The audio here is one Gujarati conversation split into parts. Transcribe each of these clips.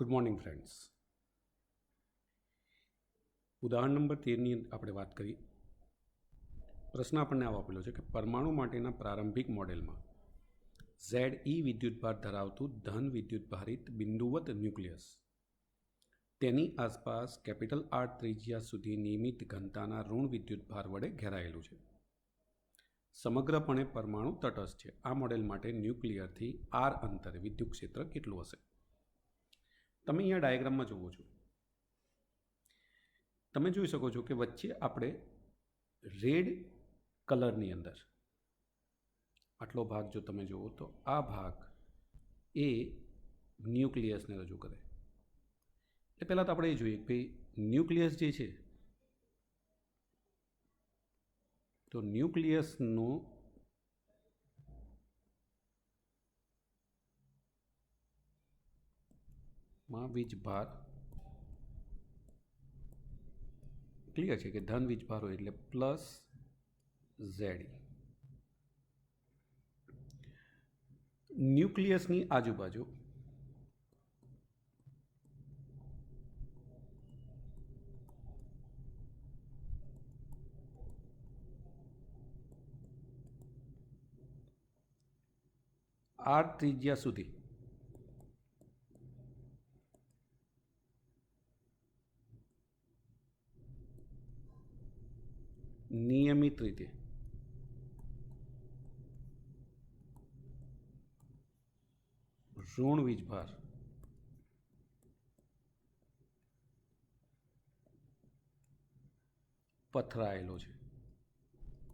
Good morning friends. ઉદાહરણ નંબર 13ની આપણે વાત કરી. પ્રશ્ન આપણને આવો આપેલો છે કે પરમાણુ માટેના પ્રારંભિક મોડેલમાં ZE વિદ્યુતભાર ધરાવતું ધન વિદ્યુતભારિત બિંદુવત ન્યુક્લિયસ તેની આસપાસ R ત્રિજ્યા સુધી નિયમિત ઘનતાના ઋણ વિદ્યુતભાર વડે ઘેરાયેલું છે. સમગ્રપણે પરમાણુ તટસ્થ છે. આ મોડેલ માટે ન્યુક્લિયરથી R અંતરે વિદ્યુત ક્ષેત્ર કેટલું હશે? તમે અહીંયા ડાયાગ્રામમાં જુઓ છો, તમે જોઈ શકો છો કે વચ્ચે આપણે રેડ કલરની અંદર આટલો ભાગ જો તમે જુઓ તો આ ભાગ એ ન્યુક્લિયસને રજૂ કરે. એટલે પહેલાં તો આપણે એ જોઈએ કે ન્યુક્લિયસ જે છે તો ન્યુક્લિયસનો માં વીજભાર ક્લિયર છે કે ધન વીજભાર હોય એટલે પ્લસ ZE. ન્યુક્લિયસની આજુબાજુ R ત્રિજ્યા સુધી નિયમિત રીતે ઋણ વીજભાર પથરાયેલો છે.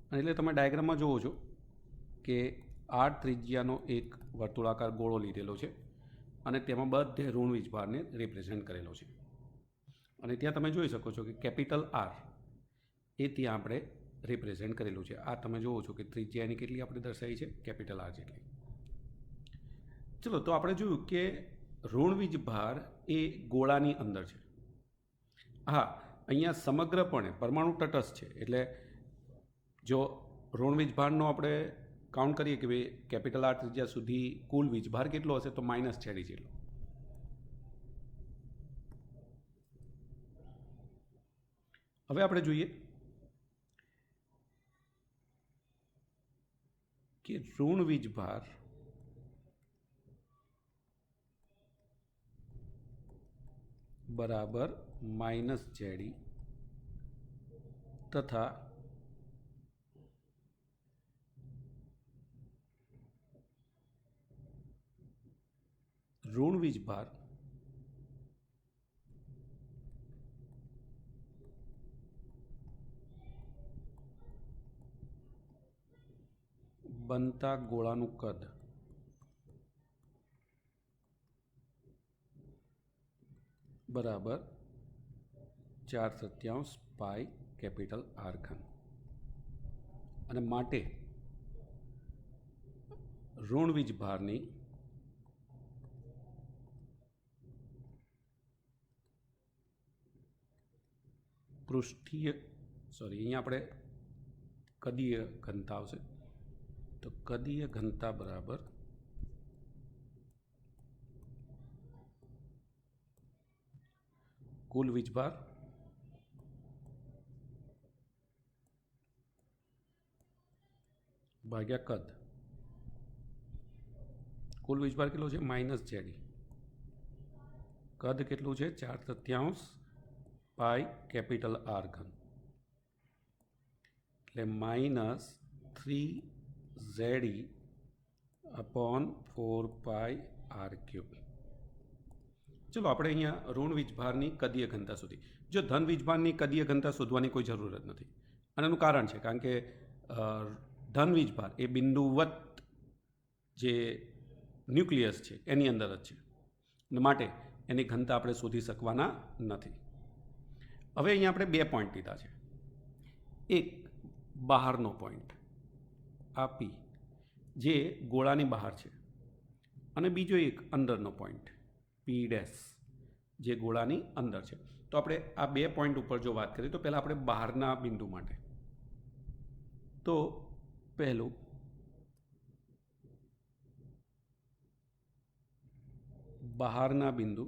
અને એટલે તમે ડાયાગ્રામમાં જુઓ છો કે R ત્રિજ્યાનો એક વર્તુળાકાર ગોળો લીધેલો છે અને તેમાં બધે ઋણ વીજભારને રિપ્રેઝેન્ટ કરેલો છે. અને ત્યાં તમે જોઈ શકો છો કે R એ ત્યાં આપણે રિપ્રેઝેન્ટ કરેલું છે. આ તમે જુઓ છો કે ત્રિજ્યા એની કેટલી આપણે દર્શાવી છે? R જેટલી. ચલો, તો આપણે જોયું કે ઋણ વીજભાર એ ગોળાની અંદર છે. હા, અહીંયા સમગ્રપણે પરમાણુ તટસ્થ છે એટલે જો ઋણ વીજભારનો આપણે કાઉન્ટ કરીએ કે ભાઈ R ત્રિજ્યા સુધી કુલ વીજભાર કેટલો હશે તો -ZE જેટલો. હવે આપણે જોઈએ કે ઋણ વીજભાર બરાબર -ZE તથા ઋણ વીજભાર બનતા ગોળાનું કદ બરાબર 4/7 પાઈ R ઘન. અને માટે ઋણ વીજભારની અહીંયા આપણે કદીય ઘનતા આવશે તો કદીય ઘનતા બરાબર કુલ વીજભાર ભાગ્યા કદ. કુલ વીજભાર કેટલો છે? -ZE. કદ કેટલું છે? 4/7 પાઈ R ઘન. એટલે -3ZE upon 4 પાઈ R³. ચલો, આપણે અહીંયા ઋણ વીજભારની કદીય ઘનતા સુધી. જો ધન વીજભારની કદીય ઘનતા શોધવાની કોઈ જરૂર જ નથી. અને એનું કારણ છે કારણ કે ધન વીજભાર એ બિંદુવત જે ન્યુક્લિયસ છે એની અંદર જ છે અને માટે એની ઘનતા આપણે શોધી શકવાના નથી. હવે અહીંયા આપણે 2 પોઈન્ટ લીધા છે. એક બહારનો પોઈન્ટ આ P જે ગોળાની બહાર છે અને બીજો એક અંદરનો પોઈન્ટ P' જે ગોળાની અંદર છે. તો આપણે આ 2 પોઈન્ટ ઉપર જો વાત કરીએ તો પહેલાં આપણે બહારના બિંદુ માટે તો પહેલું બહારના બિંદુ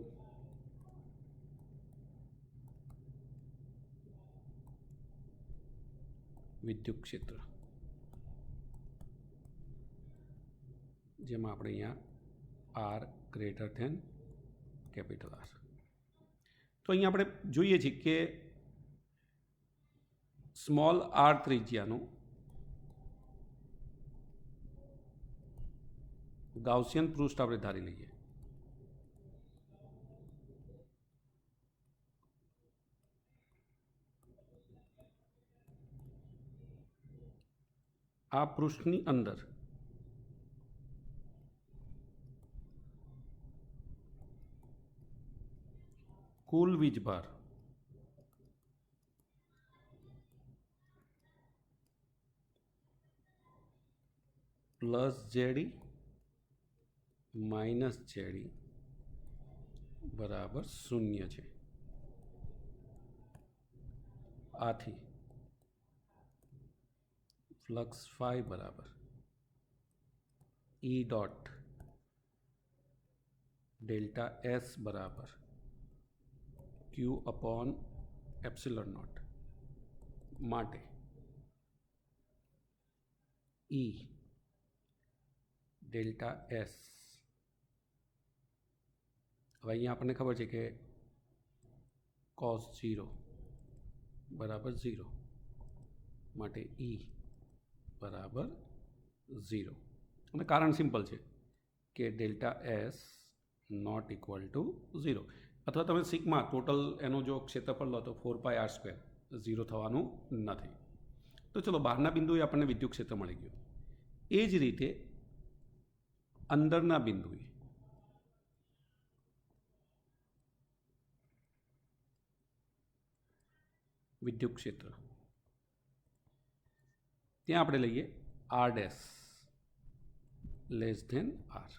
વિદ્યુત ક્ષેત્ર, જેમાં આપણે અહીંયા R greater than capital R. તો અહીંયા આપણે જોઈએ છીએ કે સ્મોલ આર ત્રિજ્યાનું ગાઉસિયન પૃષ્ઠ આપણે ધારી લઈએ. આ પૃષ્ઠની અંદર કુલ વીજભાર પ્લસ જેડી માઇનસ જેડી બરાબર 0 છે. આથી ફ્લક્સ ફાઈ બરાબર ઈ ડોટ ડેલ્ટા એસ બરાબર ક્યુ અપોન એપ્સિલોન નોટ માટે ઈ ડેલ્ટા એસ. હવે અહીંયા આપણને ખબર છે કે cos 0 બરાબર 0 માટે ઈ બરાબર 0. અને કારણ સિમ્પલ છે કે delta S not equal to 0, અથવા તમે સિગ્મા ટોટલ એનો જો ક્ષેત્રફળ લો તો 4πr², 0 થવાનું નથી. તો ચલો બહારના બિંદુએ આપણને વિદ્યુત ક્ષેત્ર મળી ગયું. એ જ રીતે અંદરના બિંદુએ વિદ્યુત ક્ષેત્ર ત્યાં આપણે લઈએ R dash less than R.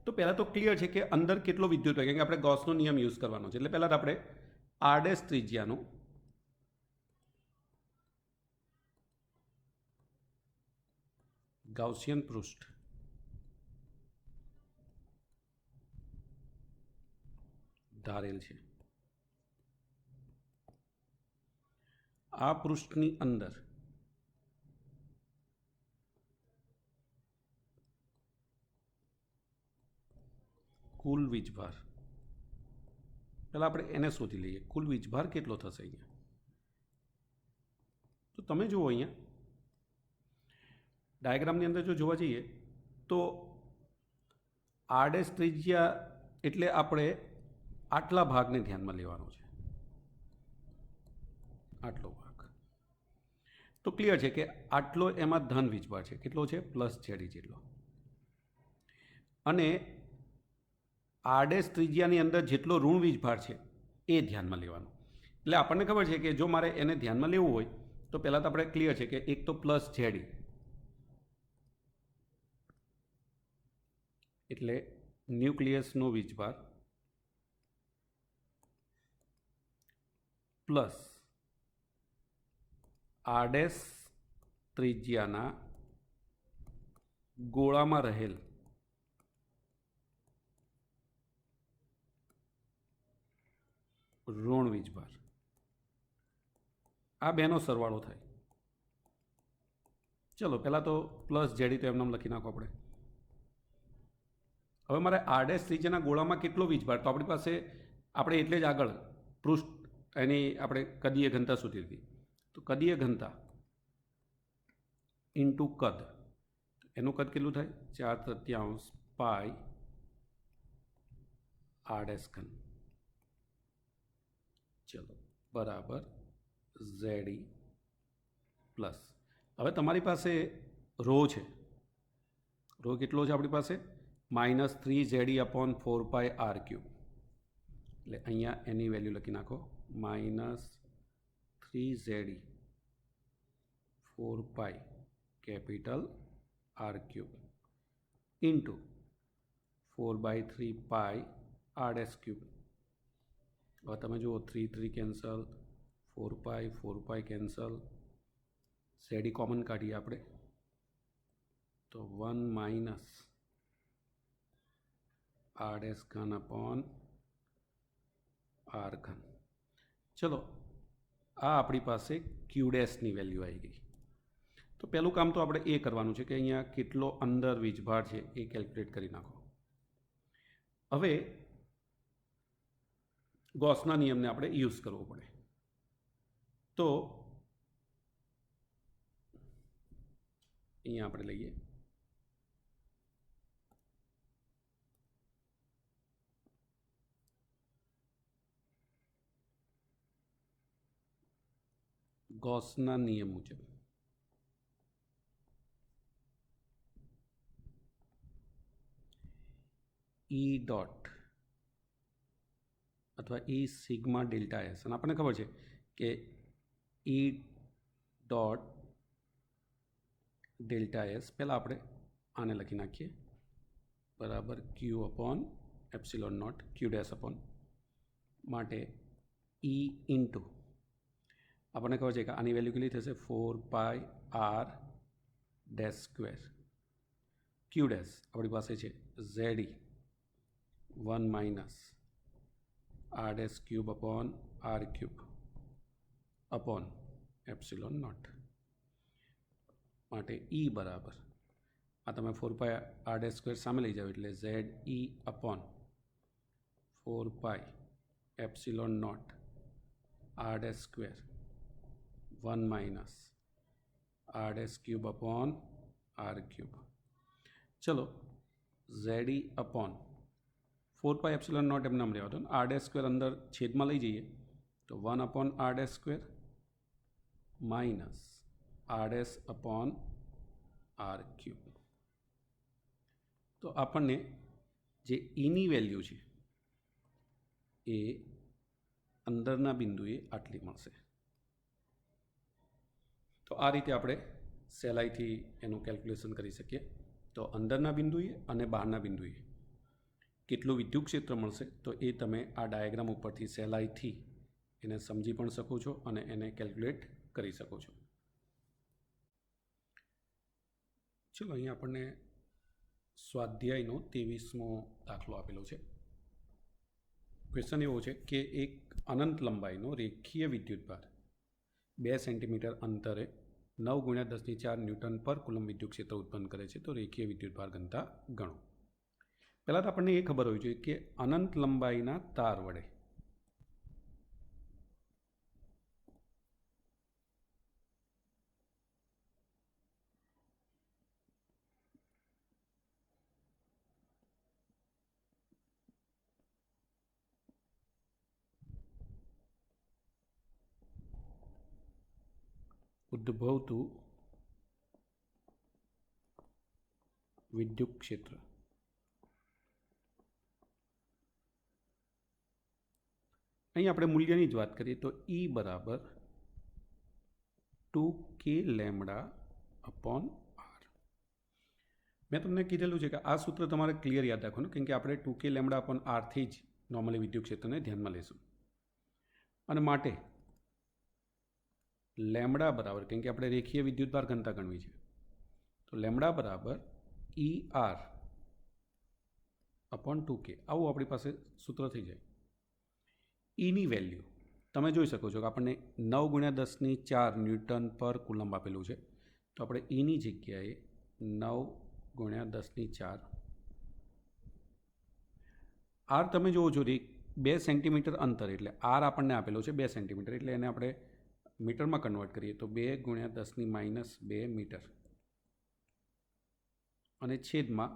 તો પહેલાં તો ક્લિયર છે કે અંદર કેટલો વિદ્યુત હોય, કારણ કે આપણે ગૌસનો નિયમ યુઝ કરવાનો છે. એટલે પહેલાં તો આપણે આર ડેશ ત્રિજ્યાનું ગાઉસિયન પૃષ્ઠ ધારેલ છે. આ પૃષ્ઠની અંદર કુલ વીજભાર, પહેલાં આપણે એને શોધી લઈએ. કુલ વીજભાર કેટલો થશે અહીંયા? તો તમે જુઓ અહીંયા ડાયાગ્રામની અંદર જો જોવા જઈએ તો આર ડેશ ત્રિજ્યા એટલે આપણે આટલા ભાગને ધ્યાનમાં લેવાનો છે, આટલો ભાગ. તો ક્લિયર છે કે આટલો એમાં ધન વીજભાર છે. કેટલો છે? પ્લસ જેડી જેટલો. અને આર ડેશ ત્રિજ્યાની અંદર જેટલો ઋણ વીજભાર છે એ ધ્યાનમાં લેવાનો. એટલે આપણને ખબર છે કે જો મારે એને ધ્યાનમાં લેવું હોય તો પહેલાં તો આપણે ક્લિયર છે કે એક તો પ્લસ જેડી એટલે ન્યુક્લિયસનો વીજભાર પ્લસ આર ડેશ ત્રિજ્યાના ગોળામાં રહેલ ઋણ વીજભાર, આ બેનો સરવાળો થાય. ચલો પહેલાં તો પ્લસ જેડી તો એમનામ લખી નાખો આપણે. હવે મારે આર ડેશ ત્રિજ્યાના ગોળામાં કેટલો વીજભાર, તો આપણી પાસે આપણે એટલે જ આગળ પૃષ્ઠ એની આપણે કદીય ઘનતા શોધી હતી. તો કદીય ઘનતા ઇન્ટુ કદ, એનું કદ કેટલું થાય? 4/3 પાઈ આર ડેશ ઘન. ચલો બરાબર ઝેડી પ્લસ. હવે તમારી પાસે રો છે. રો કેટલો છે આપણી પાસે? -3 ZE/4πr³. એટલે અહીંયા એની વેલ્યુ લખી નાખો, -3 ZE/4π કેપિટલ R³ ઇન્ટુ 4/3 પાઈ r². હવે તમે જુઓ 3 3 કેન્સલ, 4 પાઈ કેન્સલ, ZE કોમન કાઢીએ આપણે તો 1 માઇનસ r² अपॉन r घन. चलो આ આપણી પાસે ક્યુ ડેશની વેલ્યુ આવી ગઈ. તો પહેલું કામ તો આપણે એ કરવાનું છે કે અહીંયા કેટલો અંદર વીજભાર છે એ કેલ્ક્યુલેટ કરી નાખો. હવે ગોસના નિયમને આપણે યુઝ કરવો પડે. તો અહીંયા આપણે લઈએ ગોસના નિયમ મુજબ ઈ ડોટ અથવા ઈ સિગ્મા ડેલ્ટા એસ, અને આપણને ખબર છે કે ઈ ડોટ ડેલ્ટા એસ પહેલાં આપણે આને લખી નાખીએ બરાબર Q upon epsilon naught Q dash upon માટે ઈ ઇન્ટુ આપણને ખબર છે કે આની વેલ્યુ કેટલી થશે 4πr ડેશ સ્ક્વેર. ક્યુ ડેશ આપણી પાસે છે ZE 1 minus r dash cube upon r cube upon epsilon not માટે ઈ બરાબર આ તમે 4πr ડેશ સ્ક્વેર સામે લઈ જાઓ એટલે ZE upon 4π epsilon naught r dash square 1 minus r dash cube upon r cube. ચલો ZE અપોન 4π એપ્સિલોન નોટ એમ નામ રહેવા દો. r ડેશ સ્ક્વેર અંદર છેદમાં લઈ જઈએ તો 1 upon r dash square minus r dash upon r cube. તો આપણને જે ઈની વેલ્યુ છે એ અંદરના બિંદુએ આટલી મળશે. તો આ રીતે આપણે સહેલાઈથી એનું કેલ્ક્યુલેશન કરી શકીએ. તો અંદરના બિંદુએ અને બહારના બિંદુએ કેટલું વિદ્યુત ક્ષેત્ર મળશે તો એ તમે આ ડાયાગ્રામ ઉપરથી સહેલાઈથી એને સમજી પણ શકો છો અને એને કેલ્ક્યુલેટ કરી શકો છો. ચલો અહીંયા આપણને સ્વાધ્યાયનો 23મો દાખલો આપેલો છે. ક્વેશ્ચન એવો છે કે એક અનંત લંબાઈનો રેખીય વિદ્યુતભાર 2 સેન્ટીમીટર અંતરે 9 × 10⁴ ન્યૂટન પર કુલમ વિદ્યુત ક્ષેત્ર ઉત્પન્ન કરે છે. તો રેખીય વિદ્યુતભાર ઘનતા ગણો. પહેલાં તો આપણને એ ખબર હોવી જોઈએ કે અનંત લંબાઈના તાર વડે ઉદ્ભવતું વિદ્યુત ક્ષેત્ર અહીં આપણે મૂલ્યની જ વાત કરીએ તો E બરાબર 2k લેમ્બડા અપોન r. મેં તમને કીધેલું છે કે આ સૂત્ર તમારે ક્લિયર યાદ રાખવાનું, કેમ કે આપણે 2k લેમ્બડા અપોન rથી જ નોર્મલી વિદ્યુત ક્ષેત્રને ધ્યાનમાં લઈશું. અને માટે લેમ્બડા બરાબર, કેમ કે આપણે રેખીય વિદ્યુતભાર ઘનતા ગણવી છે, તો લેમ્બડા બરાબર ER અપોન 2k આવું આપણી પાસે સૂત્ર થઈ જાય. ઈની વેલ્યુ તમે જોઈ શકો છો કે આપણને 9 × 10⁴ ન્યૂટન પર કુલમ આપેલું છે. તો આપણે ઈની જગ્યાએ 9 × 10⁴ r તમે જોવો છો 2 સેન્ટીમીટર અંતર એટલે r આપણને આપેલો છે 2 સેન્ટીમીટર એટલે એને આપણે મીટરમાં કન્વર્ટ કરીએ તો 2 × 10⁻² મીટર અને છેદમાં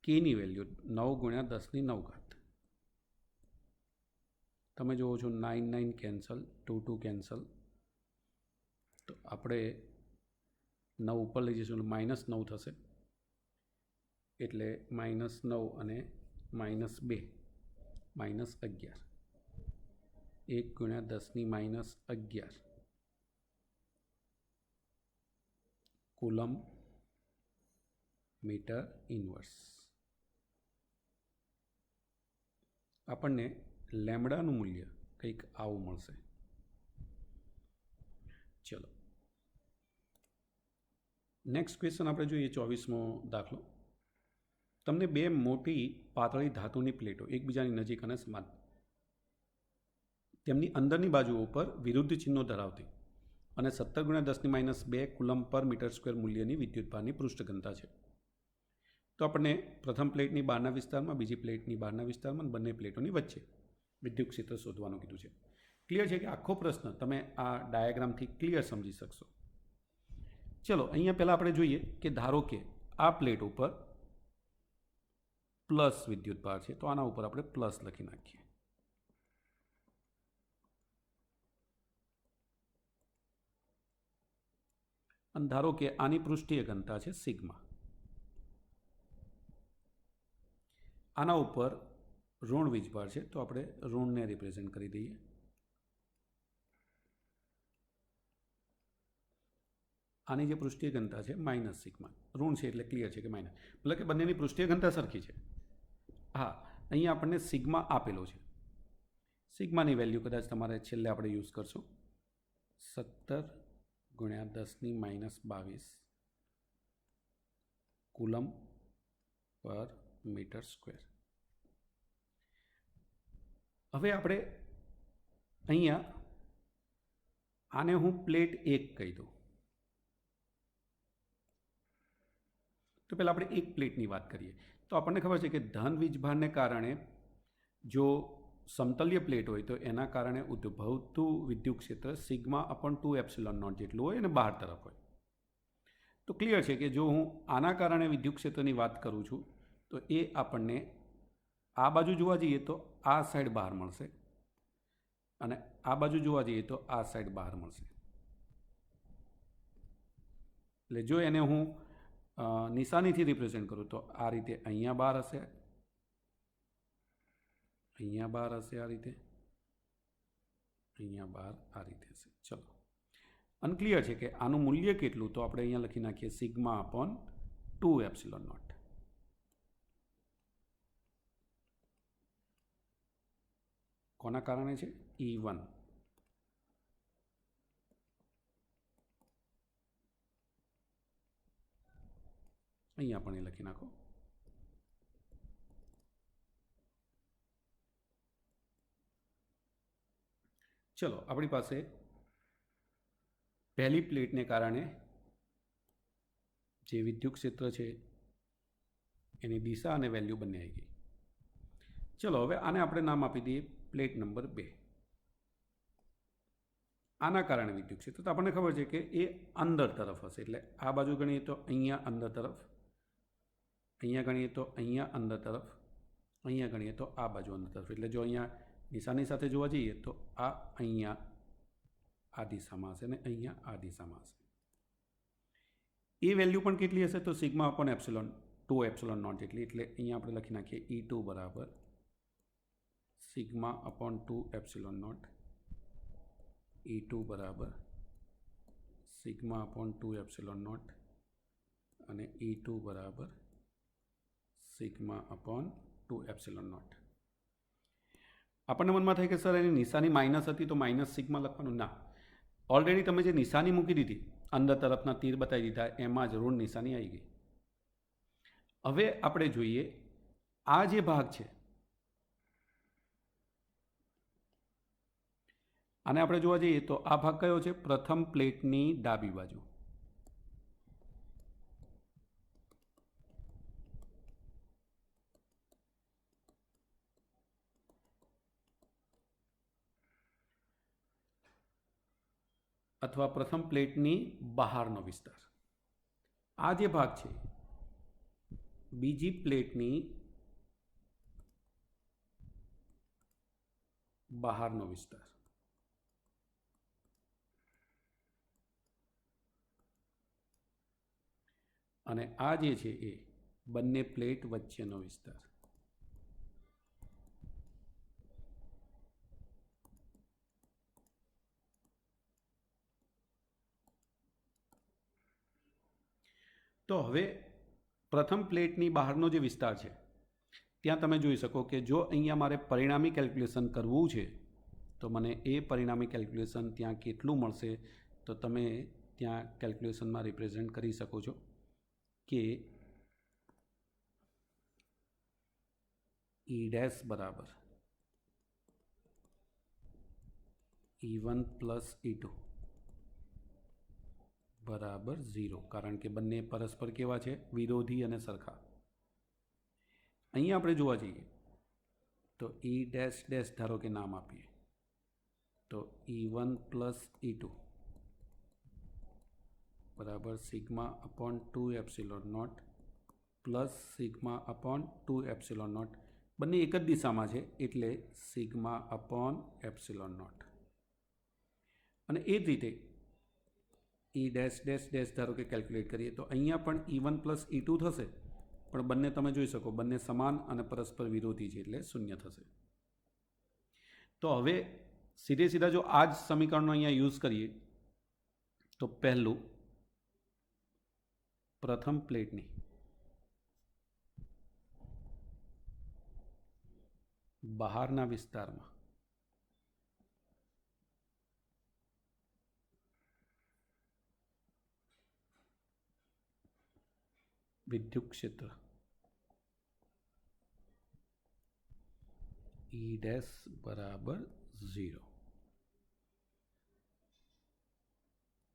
કેની વેલ્યુ 9 × 10⁹. તમે જોવો છો 9 9 કેન્સલ, 2 2 કેન્સલ, તો આપણે 9 ઉપર લઈ જઈશું -9 થશે એટલે -9 અને -2 -11 1 × 10⁻11 કુલમ મીટર ઇન્વર્સ. આપણને લેમ્બડાનું મૂલ્ય કંઈક આવું મળશે. ચલો નેક્સ્ટ ક્વેશ્ચન આપણે જોઈએ 24મો દાખલો. તમને 2 મોટી પાતળી ધાતુની પ્લેટો એકબીજાની નજીક અને સમાન તેમની અંદરની બાજુઓ પર વિરુદ્ધ ચિહ્નો ધરાવતી અને 17×10⁻² કુલમ પર મીટર સ્ક્વેર મૂલ્યની વિદ્યુતભારની પૃષ્ઠ ઘનતા છે. તો આપણને પ્રથમ પ્લેટની બહારના વિસ્તારમાં, બીજી પ્લેટની બહારના વિસ્તારમાં અને બંને પ્લેટોની વચ્ચે વિદ્યુત ક્ષેત્ર શોધવાનું કીધું છે. ક્લિયર છે કે આખો પ્રશ્ન તમે આ ડાયાગ્રામથી ક્લિયર સમજી શકશો. ચલો અહીંયા પહેલાં આપણે જોઈએ કે ધારો કે આ પ્લેટ ઉપર પ્લસ વિદ્યુતભાર છે, તો આના ઉપર આપણે પ્લસ લખી નાખીએ. અને ધારો કે આની પૃષ્ઠીય ઘનતા છે સિગ્મા. આના ઉપર ઋણ વીજભાર છે, તો આપણે ઋણને રિપ્રેઝેન્ટ કરી દઈએ. આની જે પૃષ્ઠીય ઘનતા છે માઇનસ સિગ્મા. ઋણ છે એટલે ક્લિયર છે કે માઇનસ, એટલે કે બંનેની પૃષ્ઠીય ઘનતા સરખી છે. હા, અહીંયા આપણને સિગ્મા આપેલો છે. સિગ્માની વેલ્યુ કદાચ તમારે છેલ્લે આપણે યુઝ કરશું, 17×10⁻² કુલમ પર મીટર સ્ક્વેર. હવે આપણે અહીંયા આને હું પ્લેટ 1 કહી દઉં. તો પહેલાં આપણે એક પ્લેટની વાત કરીએ. તો આપણને ખબર છે કે ધન વીજભારને કારણે જો સમતલ્ય પ્લેટ હોય તો એના કારણે ઉદ્ભવતું વિદ્યુત ક્ષેત્ર σ/2ε0 જેટલું હોય અને બહાર તરફ હોય. તો ક્લિયર છે કે જો હું આના કારણે વિદ્યુત ક્ષેત્રની વાત કરું છું તો એ આપણને આ બાજુ જોવા જઈએ તો આ સાઈડ બહાર મળશે અને આ બાજુ જોવા જઈએ તો આ સાઈડ બહાર મળશે. એટલે જો એને હું નિશાનીથી રિપ્રેઝેન્ટ કરું તો આ રીતે અહીંયા બહાર હશે, અહીંયા બહાર હશે, આ રીતે અહીંયા બહાર આ રીતે હશે. ચલો, અનક્લિયર છે કે આનું મૂલ્ય કેટલું, તો આપણે અહીંયા લખી નાખીએ σ/2ε0. કોના કારણે છે? E1. અહીંયા પણ એ લખી નાખો. ચલો, આપણી પાસે પહેલી પ્લેટને કારણે જે વિદ્યુત ક્ષેત્ર છે એની દિશા અને વેલ્યુ બંને આવી ગઈ. ચલો, હવે આને આપણે નામ આપી દઈએ પ્લેટ નંબર 2. આના કારણે વિદ્યુત ક્ષેત્ર તો આપણને ખબર છે કે એ અંદર તરફ હશે. એટલે આ બાજુ ગણીએ તો અહીંયા અંદર તરફ, અહીંયા ગણીએ તો અહીંયા અંદર તરફ, અહીંયા ગણીએ તો આ બાજુ અંદર તરફ. એટલે જો અહીંયા નિશાની સાથે જોવા જઈએ તો આ અહીંયા આ દિશામાં હશે અને અહીંયા આ દિશામાં હશે. એ વેલ્યુ પણ કેટલી હશે? તો σ/2ε0 જેટલી. એટલે અહીંયા આપણે લખી નાખીએ E2 બરાબર σ/2ε0, E2 બરાબર σ/2ε0 અને E2 બરાબર σ/2ε0. આપણને મનમાં થાય કે સર એની નિશાની માઇનસ હતી તો માઇનસ સિગ્મા લખવાનું. ના, ઓલરેડી તમે જે નિશાની મૂકી દીધી, અંદર તરફના તીર બતાવી દીધા, એમાં જ ઋણ નિશાની આવી ગઈ. હવે આપણે જોઈએ આ જે ભાગ છે આને આપણે જોવા જઈએ તો આ ભાગ કયો છે? પ્રથમ પ્લેટની ડાબી બાજુ. અથવા પ્રથમ પ્લેટની બહારનો વિસ્તાર. આ જે ભાગ છે બીજી પ્લેટની બહારનો વિસ્તાર. અને આ જે છે એ બંને પ્લેટ વચ્ચેનો વિસ્તાર. તો હવે પ્રથમ પ્લેટની બહારનો જે વિસ્તાર છે ત્યાં તમે જોઈ શકો કે જો અહીંયા મારે પરિણામી કેલ્ક્યુલેશન કરવું છે તો મને એ પરિણામી કેલ્ક્યુલેશન ત્યાં કેટલું મળશે તો તમે ત્યાં કેલ્ક્યુલેશનમાં રિપ્રેઝેન્ટ કરી શકો છો કે E' બરાબર E1 પ્લસ E2 બરાબર 0, કારણ કે બંને પરસ્પર કેવા છે? વિરોધી અને સરખા. અહીંયા આપણે જોવા જઈએ તો E ડેશ ડેશ ધારો કે નામ આપીએ તો E1 પ્લસ E2 બરાબર sigma upon 2 epsilon not plus sigma upon 2 epsilon not. બંને એક જ દિશામાં છે એટલે સિગ્મા અપોન એપ્સિલોન નોટ. અને એ જ રીતે E ડેશ ડેશ ડેશ ધારો કે કેલ્ક્યુલેટ કરીએ તો અહીંયા પણ E1 પ્લસ E2 થશે, પણ બંને તમે જોઈ શકો બંને સમાન અને પરસ્પર વિરોધી છે એટલે શૂન્ય થશે. તો હવે સીધે સીધા જો આ જ સમીકરણનો અહીંયા યુઝ કરીએ તો પહેલું પ્રથમ પ્લેટની બહારના વિસ્તારમાં વિદ્યુત ક્ષેત્ર E ડેશ બરાબર 0.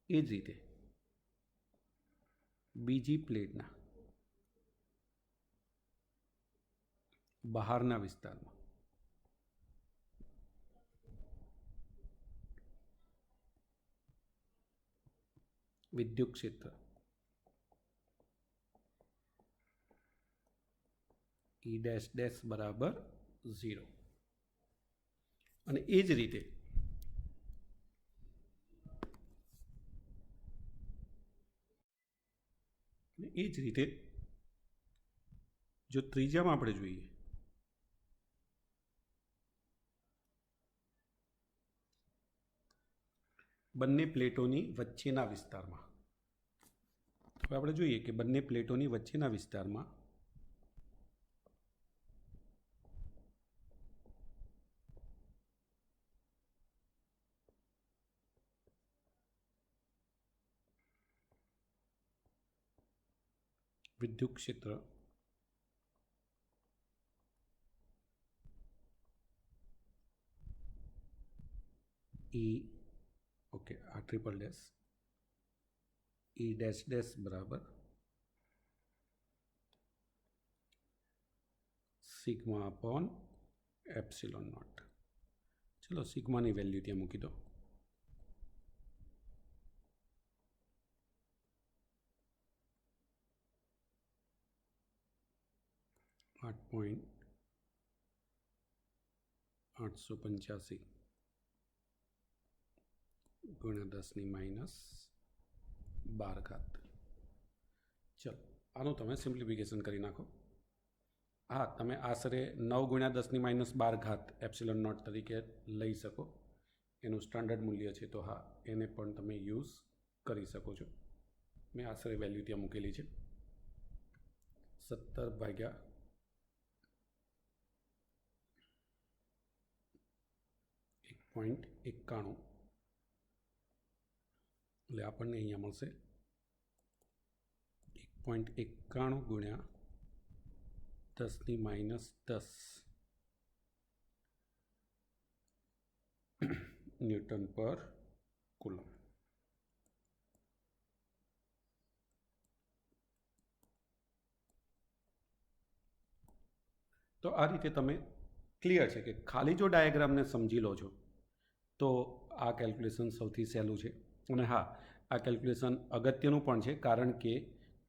એ જ રીતે બીજી પ્લેટના બહારના વિસ્તારમાં વિદ્યુત ક્ષેત્ર E ડેશ ડેશ બરાબર 0. અને એ જ રીતે જો ત્રીજામાં આપણે જોઈએ બંને પ્લેટોની વચ્ચેના વિસ્તારમાં, તો આપણે જોઈએ કે બંને પ્લેટોની વચ્ચેના વિસ્તારમાં વિદ્યુત ક્ષેત્ર E ઓકે આ triple dash E dash dash બરાબર સિગ્મા અપોન એપ્સિલોન નોટ. ચલો સિગ્માની વેલ્યુ ત્યાં મૂકી દો. 8.885 ગુણ્યા 10⁻12. ચલો આનું તમે સિમ્પ્લિફિકેશન કરી નાખો. હા, તમે આશરે 9 ગુણ્યા 10⁻12 એપ્સિલોન નોટ તરીકે લઈ શકો, એનું સ્ટાન્ડર્ડ મૂલ્ય છે, તો હા એને પણ તમે યુઝ કરી શકો છો. મેં આશરે વેલ્યુ ત્યાં મૂકેલી છે 17/191. એટલે આપણને અહીંયા મળશે 1.91 ગુણ્યા 10⁻10 ન્યૂટન પર કુલમ. તો આ રીતે તમે ક્લિયર છે કે ખાલી જો ડાયાગ્રામને સમજી લો છો તો આ કેલ્ક્યુલેશન સૌથી સહેલું છે. અને હા, આ કેલ્ક્યુલેશન અગત્યનું પણ છે, કારણ કે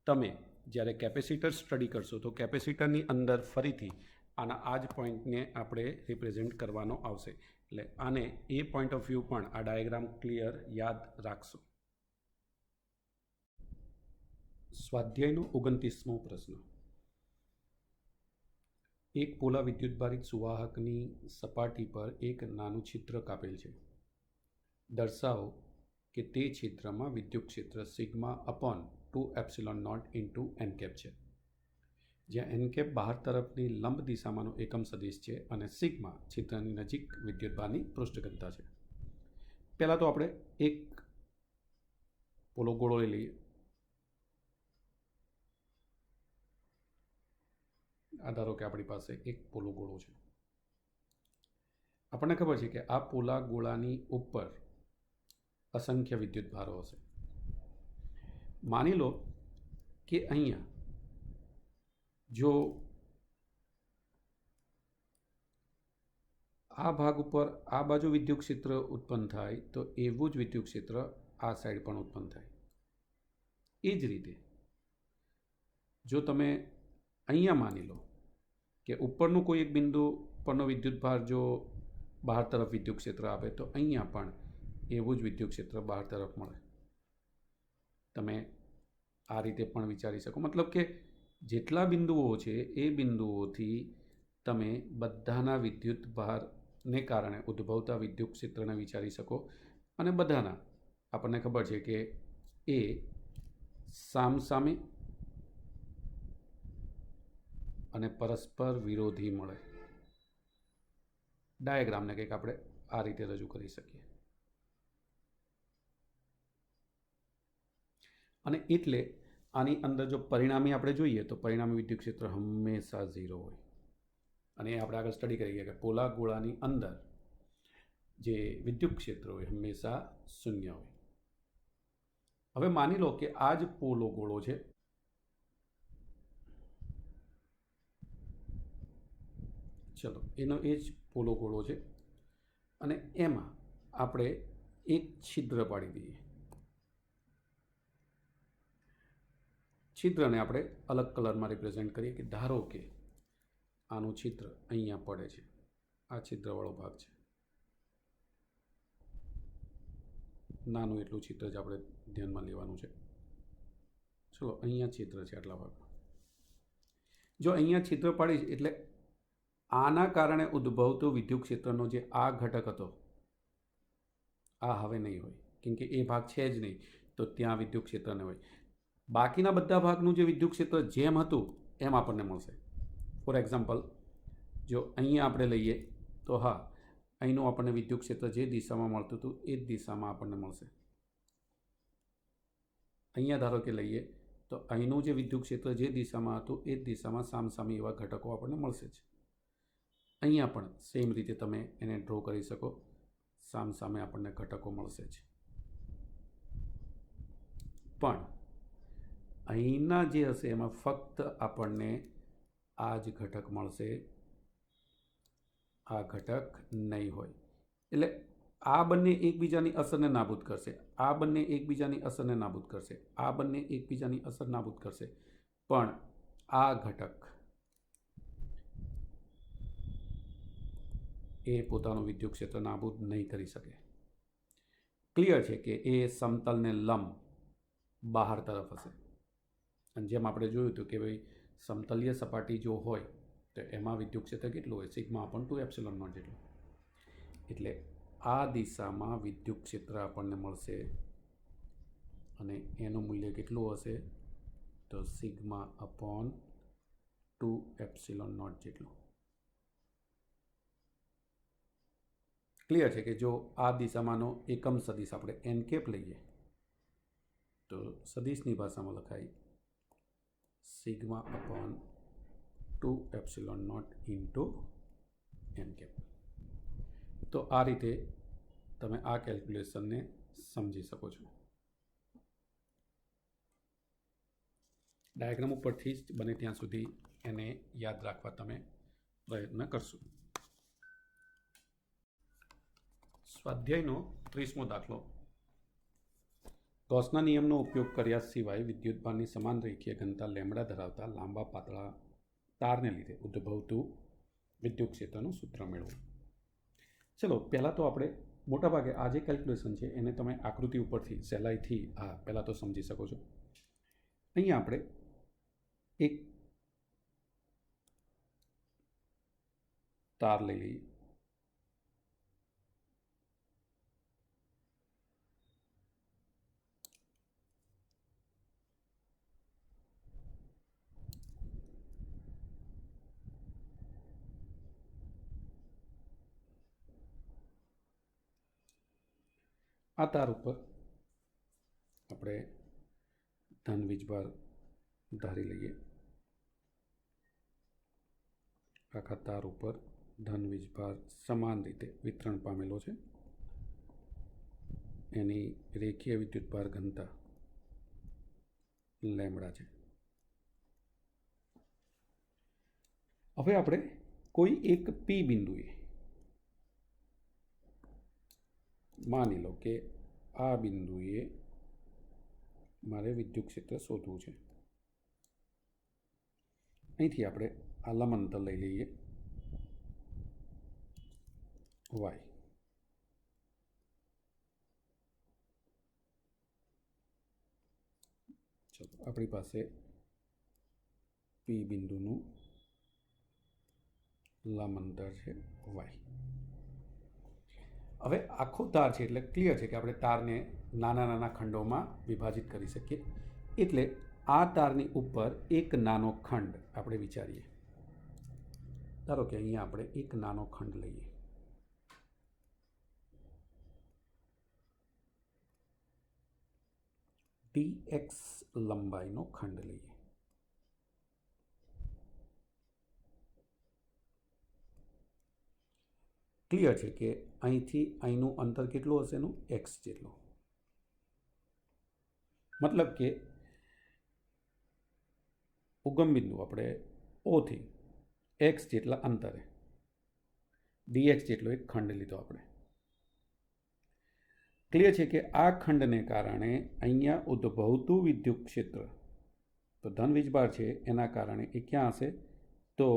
તમે જ્યારે કેપેસિટર સ્ટડી કરશો તો કેપેસિટરની અંદર ફરીથી આના આ જ પોઈન્ટને આપણે રિપ્રેઝેન્ટ કરવાનો આવશે. એટલે આને એ પોઈન્ટ ઓફ વ્યૂ પણ આ ડાયાગ્રામ ક્લિયર યાદ રાખશો. સ્વાધ્યાયનો 29મો પ્રશ્ન. એક પોલા વિદ્યુતભારિત સુવાહકની સપાટી પર એક નાનું છિદ્ર કાપેલ છે. દર્શાવો કે તે છિદ્રમાં વિદ્યુત ક્ષેત્ર sigma upon 2 epsilon not into N cap છે, જ્યાં એન કેપ બહાર તરફની લંબ દિશામાંનો એકમ સદિશ છે અને સિગ્મા છિદ્રની નજીક વિદ્યુતભારની પૃષ્ઠ ઘનતા છે. પહેલાં તો આપણે એક પોલો ગોળો લઈ લઈએ. આ ધારો કે આપણી પાસે એક પોલો ગોળો છે આપણને ખબર છે કે આ પોલા ગોળાની ઉપર અસંખ્ય વિદ્યુત ભારો હશે. માની લો કે અહીંયા જો આ ભાગ ઉપર આ બાજુ વિદ્યુત ક્ષેત્ર ઉત્પન્ન થાય તો એવું જ વિદ્યુત ક્ષેત્ર આ સાઈડ પણ ઉત્પન્ન થાય. એ જ રીતે જો તમે અહીંયા માની લો કે ઉપરનું કોઈ એક બિંદુ પરનો વિદ્યુત ભાર જો બહાર તરફ વિદ્યુત ક્ષેત્ર આપે તો અહીંયા પણ એવું જ વિદ્યુત ક્ષેત્ર બહાર તરફ મળે. તમે આ રીતે પણ વિચારી શકો, મતલબ કે જેટલા બિંદુઓ છે એ બિંદુઓથી તમે બધાના વિદ્યુત ભારને કારણે ઉદ્ભવતા વિદ્યુત ક્ષેત્રને વિચારી શકો અને બધાના આપણને ખબર છે કે એ સામસામે અને પરસ્પર વિરોધી મળે. ડાયાગ્રામને કંઈક આપણે આ રીતે રજૂ કરી શકીએ. અને એટલે આની અંદર જો પરિણામી આપણે જોઈએ તો પરિણામી વિદ્યુત ક્ષેત્ર હંમેશા 0 હોય. અને આપણે આગળ સ્ટડી કરી ગયા કે પોલા ગોળાની અંદર જે વિદ્યુત ક્ષેત્ર હોય હંમેશા 0 હોય. હવે માની લો કે આ જ પોલો ગોળો છે. ચલો, એનો એ જ પોલો ગોળો છે અને એમાં આપણે એક છિદ્ર પાડી દઈએ. છિદ્રને આપણે અલગ કલરમાં રિપ્રેઝેન્ટ કરીએ કે ધારો કે આનું છિદ્ર અહીંયા પડે છે, આ છિદ્રવાળો ભાગ છે. નાનું એટલું છિદ્ર જ આપણે ધ્યાનમાં લેવાનું છે. ચલો, અહીંયા છિદ્ર છે આટલા ભાગમાં. જો અહીંયા છિદ્ર પાડીશ એટલે આના કારણે ઉદ્ભવતો વિદ્યુત ક્ષેત્રનો જે આ ઘટક હતો આ હવે નહીં હોય, કેમ કે એ ભાગ છે જ નહીં તો ત્યાં વિદ્યુત ક્ષેત્ર ન હોય. બાકીના બધા ભાગનું જે વિદ્યુત ક્ષેત્ર જેમ હતું એમ આપણને મળશે. ફોર એક્ઝામ્પલ, જો અહીંયા આપણે લઈએ તો હા, અહીંનું આપણને વિદ્યુત ક્ષેત્ર જે દિશામાં મળતું હતું એ જ દિશામાં આપણને મળશે. અહીંયા ધારો કે લઈએ તો અહીંનું જે વિદ્યુત ક્ષેત્ર જે દિશામાં હતું એ જ દિશામાં સામસામે એવા ઘટકો આપણને મળશે જ. અહીંયા પણ સેમ રીતે તમે એને ડ્રો કરી શકો, સામસામે આપણને ઘટકો મળશે જ. પણ અહીંના જે હશે એમાં ફક્ત આપણને આ જ ઘટક મળશે, આ ઘટક નહીં હોય. એટલે આ બંને એકબીજાની અસરને નાબૂદ કરશે, આ બંને એકબીજાની અસરને નાબૂદ કરશે, આ બંને એકબીજાની અસર નાબૂદ કરશે, પણ આ ઘટક એ પોતાનું વિદ્યુત ક્ષેત્ર નાબૂદ નહીં કરી શકે. ક્લિયર છે કે એ સમતલને લંબ બહાર તરફ હશે. અને જેમ આપણે જોયું હતું કે ભાઈ સમતલીય સપાટી જો હોય તો એમાં વિદ્યુત ક્ષેત્ર કેટલું હોય, સિગ્મા અપોન 2 એપ્સિલોન નોટ જેટલું. એટલે આ દિશામાં વિદ્યુત ક્ષેત્ર આપણને મળશે અને એનું મૂલ્ય કેટલું હશે તો સિગ્મા અપોન 2 એપ્સિલોન નોટ જેટલું. ક્લિયર છે કે જો આ દિશામાંનો એકમ સદિશ આપણે એન કેપ લઈએ તો સદિશની ભાષામાં લખાય sigma upon 2 epsilon not into N cap. તો આ રીતે તમે આ કેલ્ક્યુલેશનને સમજી શકો છો. ડાયાગ્રામ ઉપરથી જ બને ત્યાં સુધી એને યાદ રાખવા તમે પ્રયત્ન કરશો. સ્વાધ્યાયનો 30મો દાખલો. ગૌસના નિયમનો ઉપયોગ કર્યા સિવાય વિદ્યુતભારની સમાન રેખીય ઘનતા લેમ્બડા ધરાવતા લાંબા પાતળા તારને લીધે ઉદ્ભવતું વિદ્યુત ક્ષેત્રનું સૂત્ર મેળવો. ચલો, પહેલાં તો આપણે મોટાભાગે આ જે કેલ્ક્યુલેશન છે એને તમે આકૃતિ ઉપરથી સહેલાઈથી પહેલાં તો સમજી શકો છો. અહીંયા આપણે એક તાર લઈ લઈએ. આ તાર ઉપર આપણે ધન વીજભાર ધારી લઈએ. આખા તાર ઉપર ધન વીજભાર સમાન રીતે વિતરણ પામેલો છે, એની રેખીય વિદ્યુતભાર ઘનતા લેમડા છે. હવે આપણે કોઈ એક પી બિંદુએ માની લો કે આ બિંદુએ મારે વિદ્યુત ક્ષેત્ર શોધવું છે. અહીંથી આપણે આ લંબાંતર લઈ લઈએ વાય. ચલો, આપણી પાસે પી બિંદુનું લંબાંતર છે વાય. હવે આખો તાર છે એટલે ક્લિયર છે કે આપણે તારને નાના નાના ખંડોમાં વિભાજિત કરી શકીએ. એટલે આ તારની ઉપર એક નાનો ખંડ આપણે વિચારીએ. ધારો કે અહીંયા આપણે એક નાનો ખંડ લઈએ. dx લંબાઈનો ખંડ લઈએ. ક્લિયર છે કે અહીંથી અહીંનું અંતર કેટલું હશે? એનું x જેટલું. મતલબ કે ઉગમ બિંદુ આપણે ઓથી x જેટલા અંતરે dx જેટલો એક ખંડ લીધો આપણે. ક્લિયર છે કે આ ખંડને કારણે અહીંયા ઉદ્ભવતું વિદ્યુત ક્ષેત્ર, તો ધન વીજભાર છે એના કારણે એ ક્યાં હશે? તો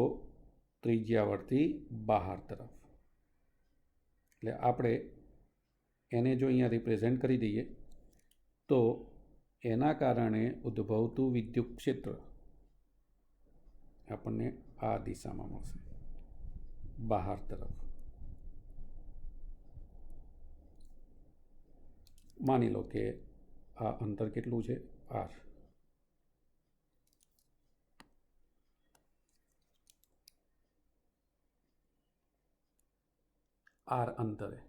ત્રિજ્યાવર્તી બહાર તરફ. એટલે આપણે એને જો અહીંયા રિપ્રેઝેન્ટ કરી દઈએ તો એના કારણે ઉદ્ભવતું વિદ્યુત ક્ષેત્ર આપણને આ દિશામાં મળશે, બહાર તરફ. માની લો કે આ અંતર કેટલું છે? r. r અંતરે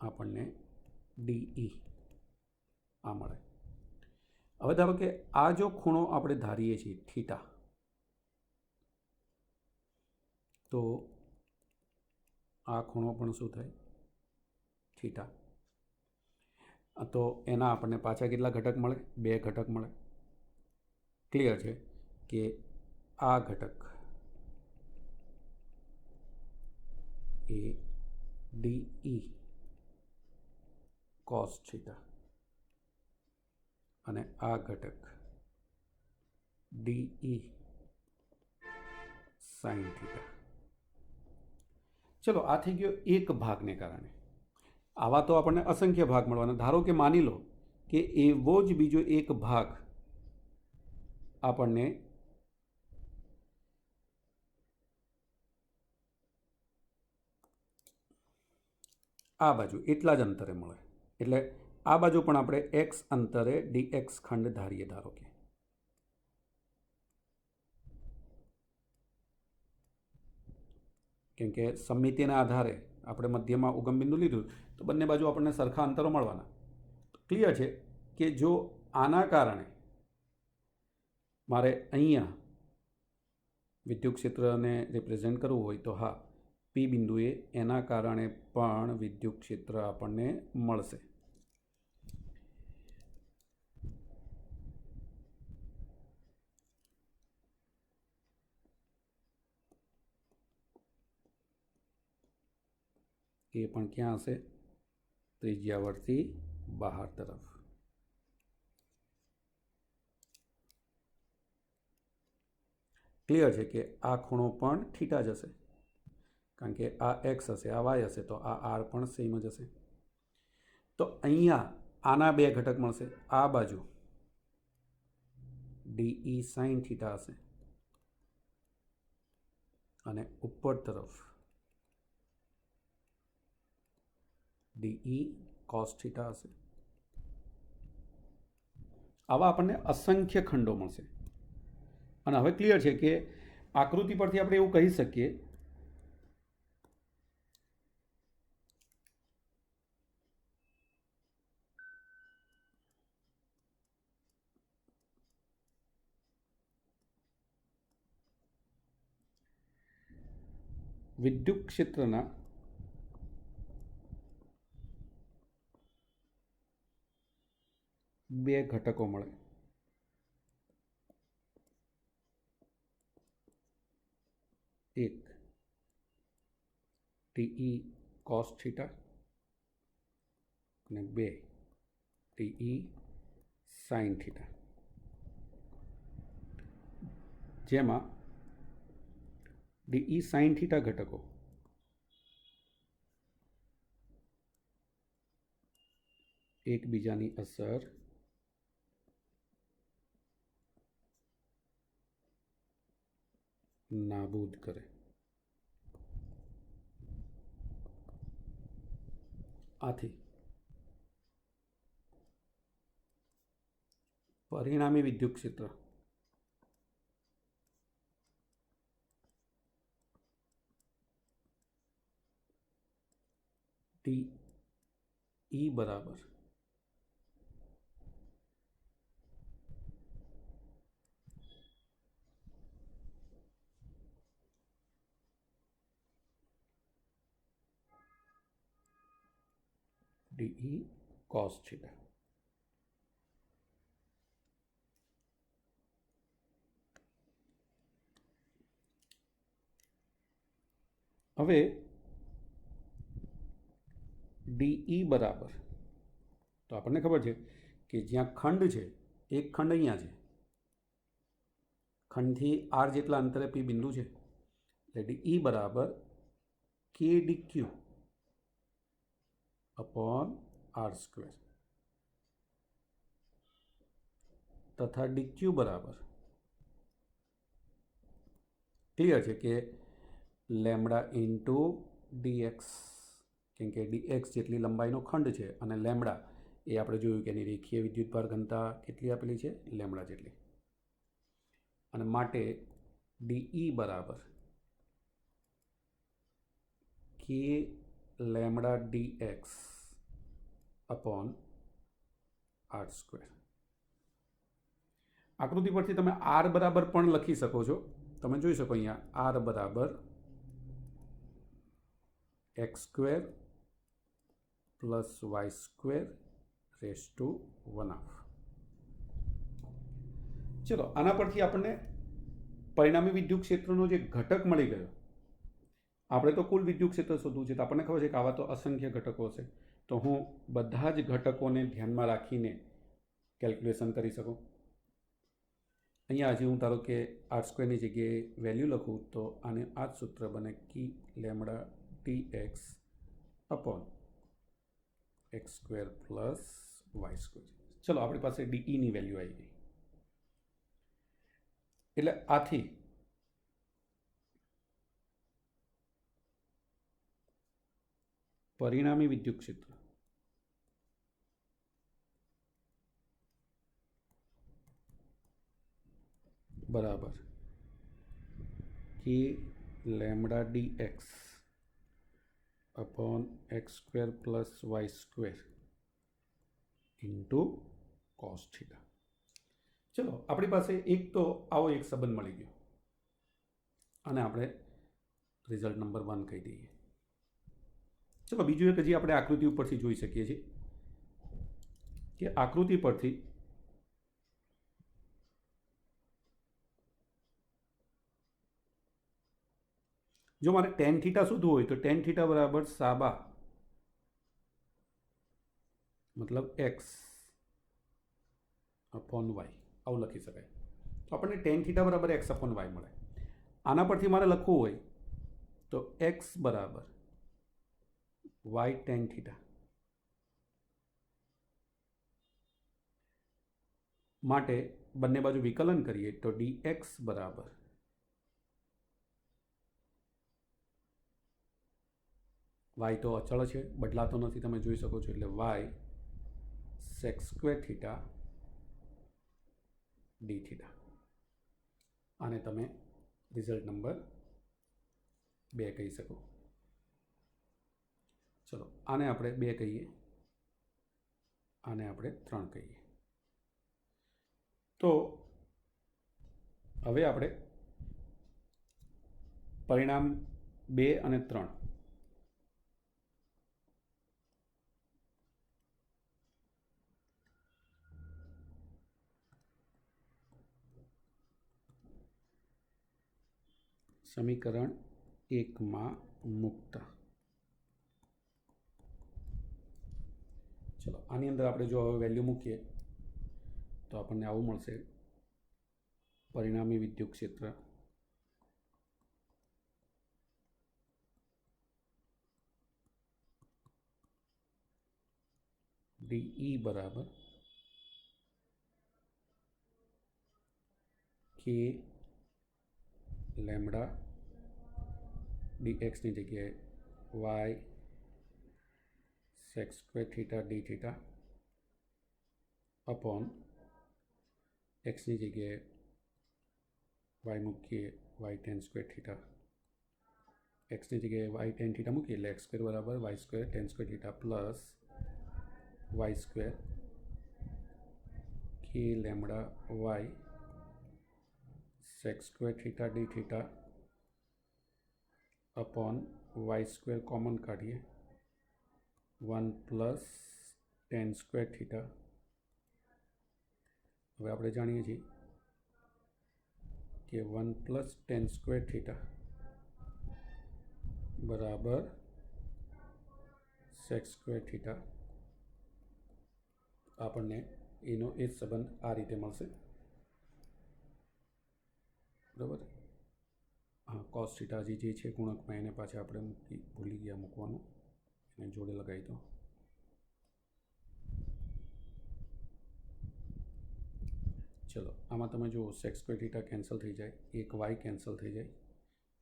આપણને DE આ મળે. હવે ધારો કે આ જો ખૂણો આપણે ધારીએ છીએ થીટા, તો આ ખૂણો પણ શું થાય? થીટા. તો એના આપણને પાછા કેટલા ઘટક મળે? 2 ઘટક મળે. ક્લિયર છે કે આ ઘટક એ DE cos થીટા અને આ ઘટક DE sin થીટા. ચલો, આ થઈ ગયો એક ભાગને કારણે. આવા તો આપણને અસંખ્ય ભાગ મળવાના. ધારો કે માની લો કે એવો જ બીજો એક ભાગ આપણને આ બાજુ એટલા જ અંતરે મળે. એટલે આ બાજુ પણ આપણે x અંતરે dx ખંડ ધારીએ. ધારો કે કેમ કે સમમિતિના આધારે આપણે મધ્યમાં ઉગમ બિંદુ લીધું તો બંને બાજુ આપણને સરખા અંતરો મળવાના. ક્લિયર છે કે જો આના કારણે મારે અહીંયા વિદ્યુત ક્ષેત્રને રિપ્રેઝેન્ટ કરવું હોય તો હા, પી બિંદુએ એના કારણે પણ વિદ્યુત ક્ષેત્ર આપણને મળશે. એ પણ ક્યાં હશે? ત્રિજ્યાવર્તી બહાર તરફ. ક્લિયર છે કે આ ખૂણો પણ થીટા જ હશે, કારણ કે આ x હશે, આ y હશે, તો આ r પણ સેમ જ હશે. તો અહીંયા આના 2 ઘટક મળશે. આ બાજુ DE sin થીટા હશે અને ઉપર તરફ DE cos થીટા હશે. આવા આપણને અસંખ્ય ખંડો મળશે. અને હવે ક્લિયર છે કે આકૃતિ પરથી આપણે એવું કહી શકીએ વિદ્યુત ક્ષેત્રના બે ઘટકો મળે. એક ટીઈ કોસ થીટા અને બે ટીઈ સાઇન થીટા, જેમાં ડીઈ સાઇન થીટા ઘટકો એકબીજાની અસર નાબૂદ કરે. આથી પરિણામી વિદ્યુત ક્ષેત્ર ટી બરાબર ડીઈ કોસ થીટા. હવે ડીઈ બરાબર, તો આપણને ખબર છે કે જ્યાં ખંડ છે, એક ખંડ અહીંયા છે, ખંડથી આર જેટલા અંતરે પી બિંદુ છે, એટલે ડીઈ બરાબર કે D Q upon R square तथा डी क्यू बराबर क्लियर है कि लेमड़ा इंटू डी एक्स, केम के डी एक्स जेटली लंबाईनो खंड है और लेमड़ा ये आपणे जोयुं कि एनी रेखीय विद्युतभार घनता केटली आपेली है, लेमड़ा जेटली. અને માટે ડીઈ બરાબર કે lambda D X upon R square. आकृति परथी तमे आर बराबर पण लखी सको छो. तमे जोई शको अहींया आर बराबर X square plus Y square raise to 1/2. चलो आना परथी आपने परिणामी विद्युत क्षेत्रनो जे घटक मळी गयो. આપણે તો કુલ વિદ્યુત ક્ષેત્ર શોધવું છે, તો આપણને ખબર છે કે આવા તો અસંખ્ય ઘટકો હશે, તો હું બધા જ ઘટકોને ધ્યાનમાં રાખીને કેલ્ક્યુલેશન કરી શકું. અહીંયા હજી હું ધારો કે આર સ્ક્વેરની જગ્યાએ વેલ્યુ લખું તો આને આ જ સૂત્ર બને k lambda d x upon x square plus y square. ચલો આપણી પાસે ડીઈની વેલ્યુ આવી ગઈ. એટલે આથી परिणामी विद्युत क्षेत्र बराबर k lambda d x upon x square plus वाय स्क्वेर इंटू कॉस थीटा. चलो अपनी पास एक तो आओ एक संबंध मळी गयो અને આપણે रिजल्ट नंबर 1 कही दीए. चलो बीजू एक हजी આપણે आकृति परथी જોઈ શકીએ છીએ કે आकृति परथी जो मारे tan थीटा शोधवू होय तो tan थीटा बराबर साबा मतलब x अपॉन y आવું લખી શકાય. તો આપણને tan थीटा बराबर x अपॉन y મળે. આના પરથી મારે લખવું હોય તો x बराबर y tan थीटा माटे बने बाजू विकलन करिए तो dx बराबर y तो अचल है, बदलातो नहीं, तमे जोई सको छो, એટલે y sec square theta D theta. आने तमे रिजल्ट नंबर 2 कही सको. चलो आने आपणे 2 कहीए, आने आपणे 3 कहीए. तो हवे आपणे परिणाम 2 અને 3 સમીકરણ 1માં મૂકતા. ચલો આની અંદર આપણે જો હવે વેલ્યુ મૂકીએ તો આપણને આવું મળશે. પરિણામી વિદ્યુત ક્ષેત્ર DE બરાબર K લેમ્બડા dx ની જગ્યાએ y sec square theta d theta upon x ની જગ્યાએ y મૂકીએ y tan square theta, x ની જગ્યાએ y tan theta મૂકીએ એટલે x સ્ક્વેર બરાબર y square tan square theta plus y square k lambda y sec square theta d theta upon y square common काढ़िए 1 प्लस tan स्क्वेर थीटा. હવે આપણે જાણીએ છીએ કે 1 પ્લસ tan સ્ક્વેર થીટા બરાબર sec સ્ક્વેર થીટા. આપણને એનો એ જ સંબંધ આ રીતે મળશે, બરાબર. हाँ cos थीटा जी जे है गुणक में एने पाछा आपणे भूली गया मूकवानुं, एने जोड़े लगाई दो. चलो आमां तमे जो sec स्क्वेर थीटा कैंसल थी जाए, एक y कैंसल थी जाए,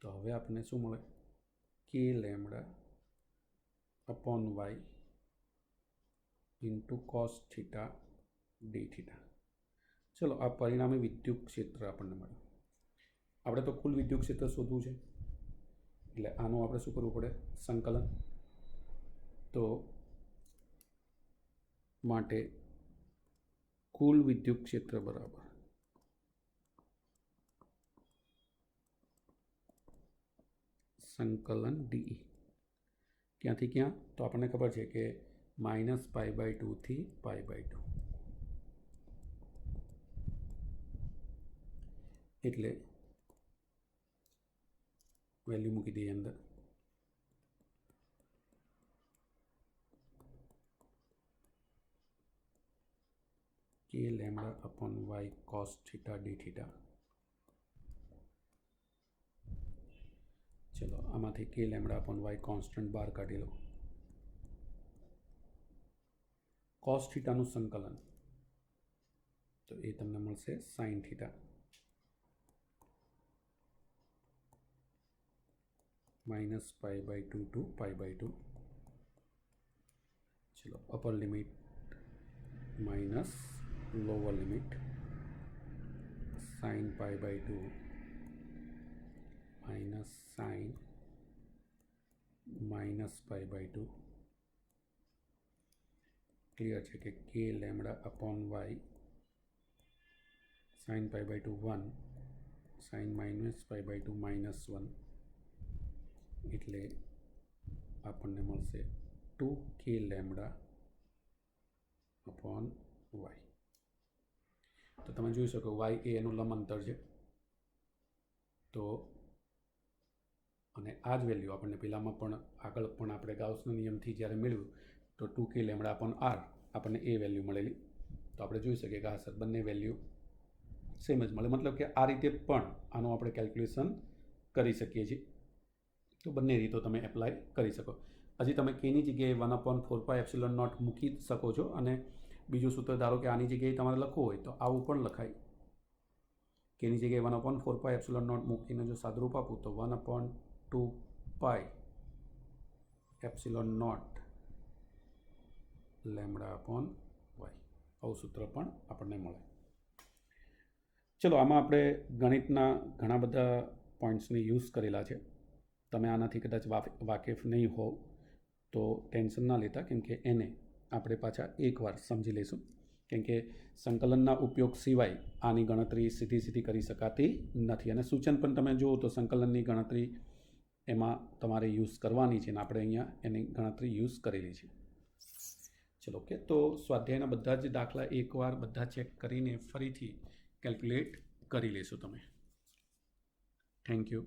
तो हवे आपने शुं मळे k lambda upon y into cos theta d theta. चलो आ परिणामी विद्युत क्षेत्र आपने मळे. આપણે તો કુલ વિદ્યુત ક્ષેત્ર શોધવું છે એટલે આનું આપણે શું કરવું પડે, સંકલન. તો માટે કુલ વિદ્યુત ક્ષેત્ર બરાબર સંકલન DE. ક્યાંથી ક્યાં? તો આપણને ખબર છે કે -π/2 થી π/2 એટલે वैल्यू मूकी दी अंदर. k lambda upon y cos theta d theta. चलो आमा थी k lambda upon y constant बार काढ़ी लो. cos थीटा नु संकलन तो ये तमने मळशे sin थीटा -π/2 to π/2. चलो upper limit minus lower limit sin π/2 minus sin -π/2. Clear है कि k lambda upon y sin π/2 1 sin -π/2 -1 એટલે આપણને મળશે 2k લેમ્બડા अपॉन y. तो તમે જોઈ શકો y એ એનું લંબ અંતર છે. તો અને આ જ વેલ્યુ આપણને પહેલામાં પણ આગળ પણ આપણે ગાઉસના નિયમથી જ્યારે મેળવ્યું તો 2k લેમ્બડા अपॉन r આપણને એ વેલ્યુ મળેલી. તો આપણે જોઈ શકીએ કે આ સર બંને વેલ્યુ સેમ જ મળે, મતલબ કે આ રીતે પણ આનું આપણે કેલ્ક્યુલેશન કરી શકીએ છીએ. તો બંને રીતો તમે એપ્લાય કરી શકો. હજી તમે કેની જગ્યાએ 1/4πε0 મૂકી શકો છો અને બીજું સૂત્ર ધારો કે આની જગ્યાએ તમારે લખવું હોય તો આવું પણ લખાય. કેની જગ્યાએ 1/4πε0 મૂકીને જો સાદુરૂપ આપું તો 1/2πε0 લેમ્બડા अपॉन y. આવું સૂત્ર પણ આપણને મળે. ચલો આમાં આપણે ગણિતના ઘણા બધા પોઈન્ટ્સને યુઝ કરેલા છે. તમે આનાથી કદાચ વાકેફ નહીં હોવ તો ટેન્શન ના લેતા, કેમ કે એને આપણે પાછા એકવાર સમજી લઈશું. કેમ કે સંકલનના ઉપયોગ સિવાય આની ગણતરી સીધી કરી શકાતી નથી. અને સૂચન પણ તમે જુઓ તો સંકલનની ગણતરી એમાં તમારે યુઝ કરવાની છે અને આપણે અહીંયા એની ગણતરી યુઝ કરેલી છે. ચલો ઓકે, તો સ્વાધ્યાયના બધા જ દાખલા એકવાર બધા ચેક કરીને ફરીથી કેલ્ક્યુલેટ કરી લેશો તમે. Thank you.